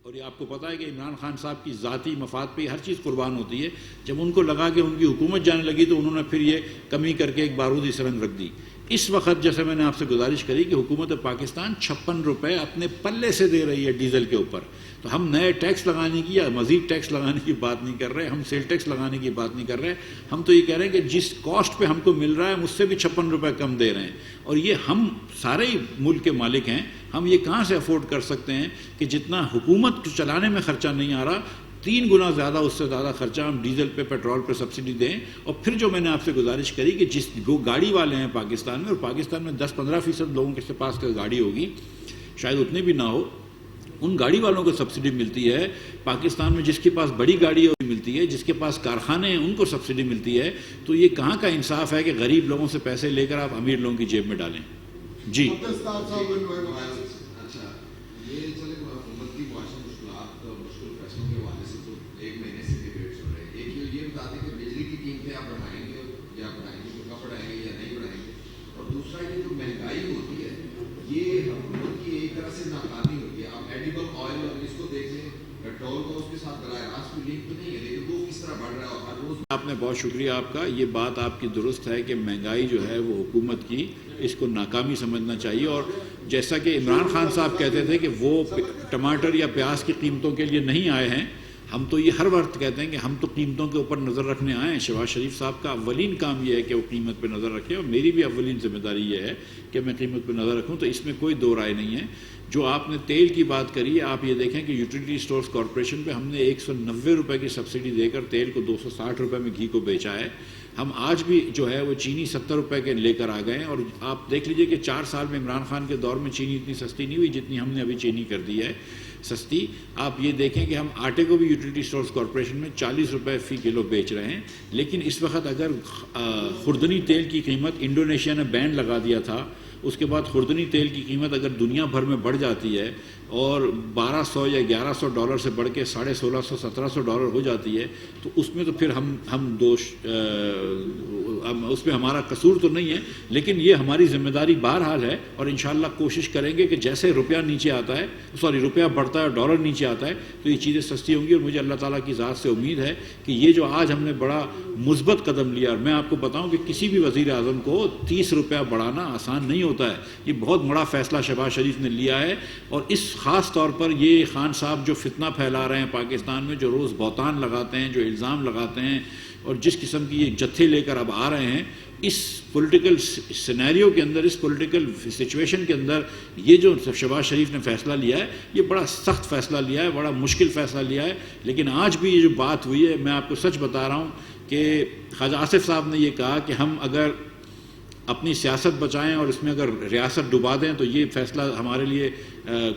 اور یہ آپ کو پتہ ہے کہ عمران خان صاحب کی ذاتی مفاد پہ ہر چیز قربان ہوتی ہے. جب ان کو لگا کہ ان کی حکومت جانے لگی تو انہوں نے پھر یہ کمی کر کے ایک بارودی سرنگ رکھ دی. اس وقت جیسے میں نے آپ سے گزارش کری کہ حکومت پاکستان 56 روپے اپنے پلے سے دے رہی ہے ڈیزل کے اوپر. تو ہم نئے ٹیکس لگانے کی یا مزید ٹیکس لگانے کی بات نہیں کر رہے, ہم سیل ٹیکس لگانے کی بات نہیں کر رہے. ہم تو یہ کہہ رہے ہیں کہ جس کاسٹ پہ ہم کو مل رہا ہے اس سے بھی 56 روپے کم دے رہے ہیں. اور یہ ہم سارے ہی ملک کے مالک ہیں, ہم یہ کہاں سے افورڈ کر سکتے ہیں کہ جتنا حکومت چلانے میں خرچہ نہیں آ رہا 3 گنا زیادہ, اس سے زیادہ خرچہ ہم ڈیزل پہ پیٹرول پہ سبسڈی دیں. اور پھر جو میں نے آپ سے گزارش کری کہ جس وہ گاڑی والے ہیں پاکستان میں, اور پاکستان میں 10-15% لوگوں کے پاس گاڑی ہوگی, شاید اتنے بھی نہ ہو, ان گاڑی والوں کو سبسڈی ملتی ہے. پاکستان میں جس کے پاس بڑی گاڑی ہے ملتی ہے, جس کے پاس کارخانے ہیں ان کو سبسڈی ملتی ہے. تو یہ کہاں کا انصاف ہے کہ غریب لوگوں سے پیسے لے کر آپ امیر لوگوں کی جیب میں ڈالیں. جی آپ نے بہت شکریہ آپ کا. یہ بات آپ کی درست ہے کہ مہنگائی جو ہے وہ حکومت کی, اس کو ناکامی سمجھنا چاہیے. اور جیسا کہ عمران خان صاحب کہتے تھے کہ وہ ٹماٹر یا پیاز کی قیمتوں کے لیے نہیں آئے ہیں, ہم تو یہ ہر وقت کہتے ہیں کہ ہم تو قیمتوں کے اوپر نظر رکھنے آئے ہیں. شہباز شریف صاحب کا اولین کام یہ ہے کہ وہ قیمت پہ نظر رکھے, اور میری بھی اولین ذمہ داری یہ ہے کہ میں قیمت پہ نظر رکھوں. تو اس میں کوئی دو رائے نہیں ہے. جو آپ نے تیل کی بات کری ہے, آپ یہ دیکھیں کہ یوٹیلیٹی اسٹورز کارپوریشن پہ ہم نے 190 روپے کی سبسڈی دے کر تیل کو 260 روپے میں گھی کو بیچا ہے. ہم آج بھی جو ہے وہ چینی 70 روپے کے لے کر آ گئے ہیں. اور آپ دیکھ لیجئے کہ 4 سال میں عمران خان کے دور میں چینی اتنی سستی نہیں ہوئی جتنی ہم نے ابھی چینی کر دی ہے سستی. آپ یہ دیکھیں کہ ہم آٹے کو بھی یوٹیلیٹی اسٹورز کارپوریشن میں 40 روپے فی کلو بیچ رہے ہیں. لیکن اس وقت اگر خوردنی تیل کی قیمت, انڈونیشیا نے بین لگا دیا تھا, اس کے بعد خوردنی تیل کی قیمت اگر دنیا بھر میں بڑھ جاتی ہے اور 1200 یا 1100 ڈالر سے بڑھ کے 1650-1700 ڈالر ہو جاتی ہے, تو اس میں تو پھر ہم دوش اس میں ہمارا قصور تو نہیں ہے, لیکن یہ ہماری ذمہ داری بہرحال ہے. اور انشاءاللہ کوشش کریں گے کہ جیسے روپیہ نیچے آتا ہے, روپیہ بڑھتا ہے اور ڈالر نیچے آتا ہے, تو یہ چیزیں سستی ہوں گی. اور مجھے اللہ تعالیٰ کی ذات سے امید ہے کہ یہ جو آج ہم نے بڑا مثبت قدم لیا, اور میں آپ کو بتاؤں کہ کسی بھی وزیر اعظم کو 30 روپیہ بڑھانا آسان نہیں ہوتا ہے. یہ بہت بڑا فیصلہ شہباز شریف نے لیا ہے. اور اس خاص طور پر یہ خان صاحب جو فتنہ پھیلا رہے ہیں پاکستان میں, جو روز بہتان لگاتے ہیں, جو الزام لگاتے ہیں, اور جس قسم کی یہ جتھے لے کر اب آ رہے ہیں, اس پولیٹیکل سینیریو کے اندر, اس پولیٹیکل سچویشن کے اندر, یہ جو شہباز شریف نے فیصلہ لیا ہے یہ بڑا سخت فیصلہ لیا ہے, بڑا مشکل فیصلہ لیا ہے. لیکن آج بھی یہ جو بات ہوئی ہے, میں آپ کو سچ بتا رہا ہوں کہ خواجہ آصف صاحب نے یہ کہا کہ ہم اگر اپنی سیاست بچائیں اور اس میں اگر ریاست ڈبا دیں تو یہ فیصلہ ہمارے لیے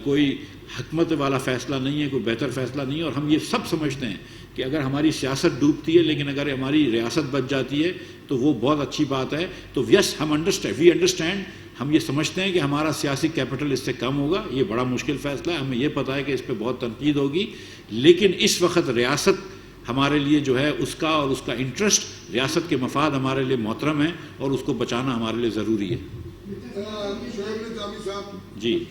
کوئی حکمت والا فیصلہ نہیں ہے, کوئی بہتر فیصلہ نہیں ہے. اور ہم یہ سب سمجھتے ہیں کہ اگر ہماری سیاست ڈوبتی ہے لیکن اگر ہماری ریاست بچ جاتی ہے تو وہ بہت اچھی بات ہے. تو یس, وی انڈرسٹینڈ, ہم یہ سمجھتے ہیں کہ ہمارا سیاسی کیپٹل اس سے کم ہوگا. یہ بڑا مشکل فیصلہ ہے, ہمیں یہ پتہ ہے کہ اس پہ بہت تنقید ہوگی, لیکن اس وقت ریاست ہمارے لیے جو ہے اس کا اور اس کا انٹرسٹ, ریاست کے مفاد ہمارے لیے محترم ہے اور اس کو بچانا ہمارے لیے ضروری ہے. جی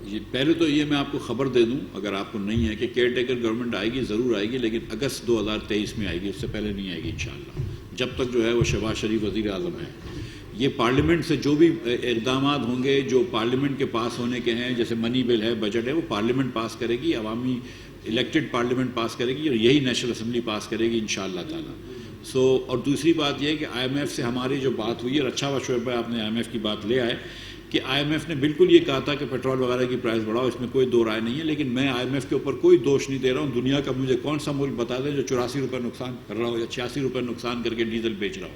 جی, پہلے تو یہ میں آپ کو خبر دے دوں اگر آپ کو نہیں ہے کہ کیئر ٹیکر گورنمنٹ آئے گی, ضرور آئے گی, لیکن اگست 2023 میں آئے گی, اس سے پہلے نہیں آئے گی انشاءاللہ. جب تک جو ہے وہ شہباز شریف وزیر اعظم ہے, یہ پارلیمنٹ سے جو بھی اقدامات ہوں گے جو پارلیمنٹ کے پاس ہونے کے ہیں, جیسے منی بل ہے, بجٹ ہے, وہ پارلیمنٹ پاس کرے گی, عوامی الیکٹڈ پارلیمنٹ پاس کرے گی, اور یہی نیشنل اسمبلی پاس کرے گی انشاءاللہ تعالیٰ. اور دوسری بات یہ ہے کہ آئی ایم ایف سے ہماری جو بات ہوئی ہے, اور اچھا شعیب بھائی آپ نے آئی ایم ایف کی بات لے آئے, کہ آئی ایم ایف نے بالکل یہ کہا تھا کہ پیٹرول وغیرہ کی پرائس بڑھاؤ, اس میں کوئی دو رائے نہیں ہے. لیکن میں آئی ایم ایف کے اوپر کوئی دوش نہیں دے رہا ہوں. دنیا کا مجھے کون سا ملک بتا دیں جو 84 روپے نقصان کر رہا ہو یا 86 روپے نقصان کر کے ڈیزل بیچ رہا ہو.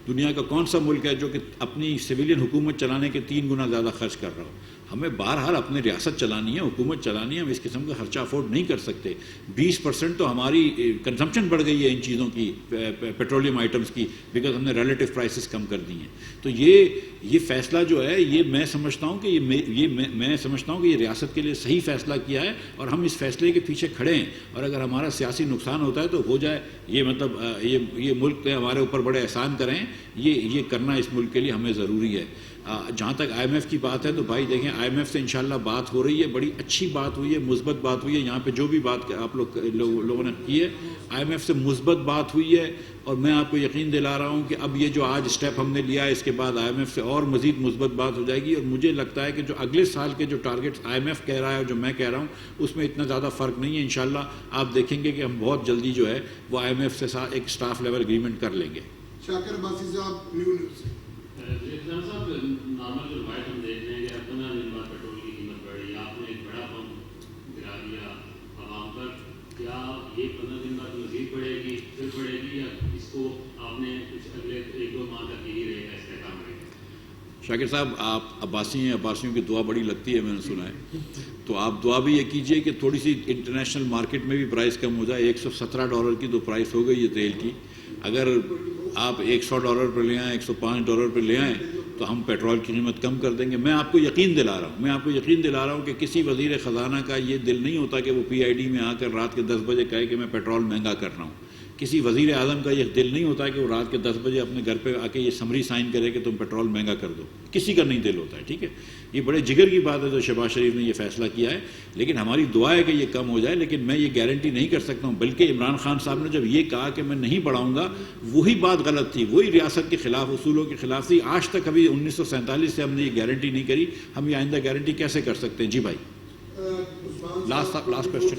دنیا کا کون سا ملک ہے جو کہ اپنی سویلین حکومت چلانے کے 3 گنا زیادہ خرچ کر رہا ہو؟ ہمیں بہرحال اپنی ریاست چلانی ہے، حکومت چلانی ہے، ہم اس قسم کا خرچہ افورڈ نہیں کر سکتے۔ 20% تو ہماری کنزمپشن بڑھ گئی ہے ان چیزوں کی، پیٹرولیم آئٹمس کی، بیکاز ہم نے ریلیٹو پرائسز کم کر دی ہیں۔ تو یہ فیصلہ جو ہے یہ میں سمجھتا ہوں کہ میں سمجھتا ہوں کہ یہ ریاست کے لیے صحیح فیصلہ کیا ہے، اور ہم اس فیصلے کے پیچھے کھڑے ہیں، اور اگر ہمارا سیاسی نقصان ہوتا ہے تو ہو جائے، یہ مطلب یہ ملک نے ہمارے اوپر بڑے احسان کریں، یہ کرنا اس ملک کے لیے ہمیں ضروری ہے۔ جہاں تک آئی ایم ایف کی بات ہے تو بھائی دیکھیں، آئی ایم ایف سے انشاءاللہ بات ہو رہی ہے، بڑی اچھی بات ہوئی ہے، مثبت بات ہوئی ہے۔ یہاں پہ جو بھی بات آپ لوگوں نے کی ہے، آئی ایم ایف سے مثبت بات ہوئی ہے، اور میں آپ کو یقین دلا رہا ہوں کہ اب یہ جو آج اسٹیپ ہم نے لیا ہے، اس کے بعد آئی ایم ایف سے اور مزید مثبت بات ہو جائے گی، اور مجھے لگتا ہے کہ جو اگلے سال کے جو ٹارگیٹس آئی ایم ایف کہہ رہا ہے اور جو میں کہہ رہا ہوں، اس میں اتنا زیادہ فرق نہیں ہے۔ انشاءاللہ آپ دیکھیں گے کہ ہم بہت جلدی جو ہے وہ آئی ایم ایف سے ساتھ ایک اسٹاف لیول اگریمنٹ کر لیں گے۔ شاکر عباسی صاحب، نیو نیوز۔ صاحب نارمل جو روایت ہم دیکھ رہے ہیں کہ 15 دن بعد پیٹرول کی قیمت بڑھی، آپ نے ایک بڑا پمپ گرا دیا عوام پر، کیا یہ 15 دن بعد مزید بڑھے گی، پھر بڑھے گی، یا اس کو آپ نے کچھ اگلے 1-2 ماہ تک یہی رہے گا استحکام رہے گا؟ شاکر صاحب آپ عباسی ہیں، عباسیوں کی دعا بڑی لگتی ہے، میں نے سنا ہے، تو آپ دعا بھی یہ کیجئے کہ تھوڑی سی انٹرنیشنل مارکیٹ میں بھی پرائس کم ہو جائے۔ $117 کی تو پرائس ہو گئی ہے تیل کی، اگر آپ $100 پر لے آئیں، $105 پر لے آئیں تو ہم پیٹرول کی قیمت کم کر دیں گے۔ میں آپ کو یقین دلا رہا ہوں کہ کسی وزیر خزانہ کا یہ دل نہیں ہوتا کہ وہ پی آئی ڈی میں آ کر رات کے 10 بجے کہے کہ میں پیٹرول مہنگا کر رہا ہوں۔ کسی وزیر اعظم کا یہ دل نہیں ہوتا کہ وہ رات کے 10 بجے اپنے گھر پہ آ کے یہ سمری سائن کرے کہ تم پیٹرول مہنگا کر دو، کسی کا نہیں دل ہوتا ہے، ٹھیک ہے۔ یہ بڑے جگر کی بات ہے جو شہباز شریف نے یہ فیصلہ کیا ہے، لیکن ہماری دعا ہے کہ یہ کم ہو جائے، لیکن میں یہ گارنٹی نہیں کر سکتا ہوں۔ بلکہ عمران خان صاحب نے جب یہ کہا کہ میں نہیں بڑھاؤں گا، وہی بات غلط تھی، وہی ریاست کے خلاف، اصولوں کے خلاف تھی۔ آج تک ابھی 1947 سے ہم نے یہ گارنٹی نہیں کری، ہم یہ آئندہ گارنٹی کیسے کر سکتے ہیں؟ جی بھائی، لاسٹ کوسچن۔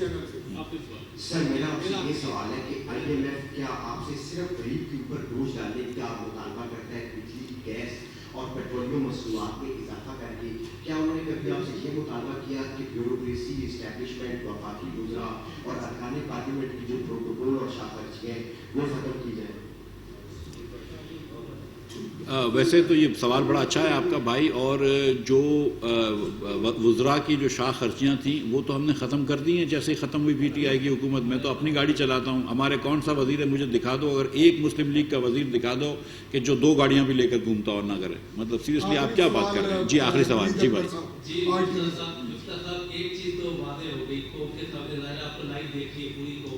سر میرا آپ سے یہ سوال ہے کہ آئی ایم ایف کیا آپ سے صرف غریب کے اوپر بوجھ ڈالنے کا مطالبہ کرتا ہے، بجلی، گیس اور پیٹرولیم مصنوعات میں اضافہ کر کے؟ کیا انہوں نے کبھی آپ سے یہ مطالبہ کیا کہ بیوروکریسی، اسٹیبلشمنٹ، وفاقی وزراء اور ارکان پارلیمنٹ کی جو پروٹوکول اور شاخرچیاں ہیں وہ ختم کی جائیں؟ ویسے تو یہ سوال بڑا اچھا ہے آپ کا بھائی، اور جو وزراء کی جو شاخ خرچیاں تھیں وہ تو ہم نے ختم کر دی ہیں جیسے ہی ختم ہوئی پی ٹی آئی کی حکومت۔ میں تو اپنی گاڑی چلاتا ہوں، ہمارے کون سا وزیر ہے مجھے دکھا دو، اگر ایک مسلم لیگ کا وزیر دکھا دو کہ جو 2 گاڑیاں بھی لے کر گھومتا اور نہ کرے، مطلب سیریسلی آپ کیا بات کر رہے ہیں؟ جی آخری سوال۔ جی بھائی جی صاحب، ایک چیز تو واضح ہو گئی کو کہ سامنے ظاہر آپ کو لائیو دیکھیے پوری کو،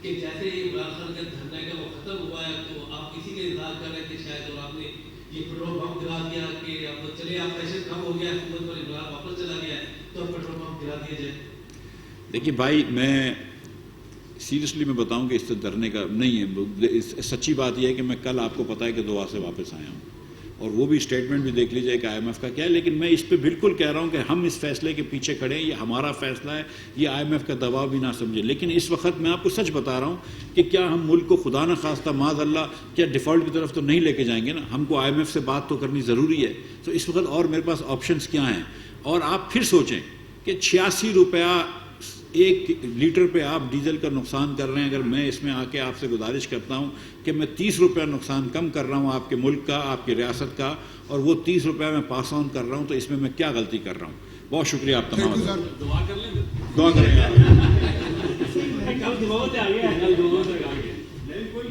کہ جیسے ہی عمران خان کا دھرنا کا وہ ختم ہوا ہے تو آپ کسی کا انتظار کر رہے تھے شاید، اور آپ نے یہ پیٹرول پمپ گرا دیا کہ اب چلے آپ پریشر کم ہو گیا، حکومت پر عمران واپس چلا گیا ہے تو پیٹرول پمپ گرا دیا جائے۔ دیکھیے بھائی، میں سیریسلی میں بتاؤں کہ اس سے ڈرنے کا نہیں ہے۔ سچی بات یہ ہے کہ میں کل آپ کو پتہ ہے کہ دعا سے واپس آیا ہوں، اور وہ بھی اسٹیٹمنٹ بھی دیکھ لیجیے کہ آئی ایم ایف کا کیا ہے، لیکن میں اس پہ بالکل کہہ رہا ہوں کہ ہم اس فیصلے کے پیچھے کھڑے ہیں، یہ ہمارا فیصلہ ہے، یہ آئی ایم ایف کا دباؤ بھی نہ سمجھے۔ لیکن اس وقت میں آپ کو سچ بتا رہا ہوں کہ کیا ہم ملک کو خدا نہ خواستہ معاذ اللہ کیا ڈیفالٹ کی طرف تو نہیں لے کے جائیں گے نا، ہم کو آئی ایم ایف سے بات تو کرنی ضروری ہے۔ تو اس وقت اور میرے پاس آپشنس کیا ہیں؟ اور آپ پھر سوچیں کہ 86 روپیہ 1 لیٹر پہ آپ ڈیزل کا نقصان کر رہے ہیں۔ اگر میں اس میں آ کے آپ سے گزارش کرتا ہوں کہ میں 30 روپیہ نقصان کم کر رہا ہوں آپ کے ملک کا، آپ کی ریاست کا، اور وہ 30 روپیہ میں پاس آن کر رہا ہوں، تو اس میں کیا غلطی کر رہا ہوں؟ بہت شکریہ آپ تمام، دعا کر لیں، دعا کریں گے۔ کوئی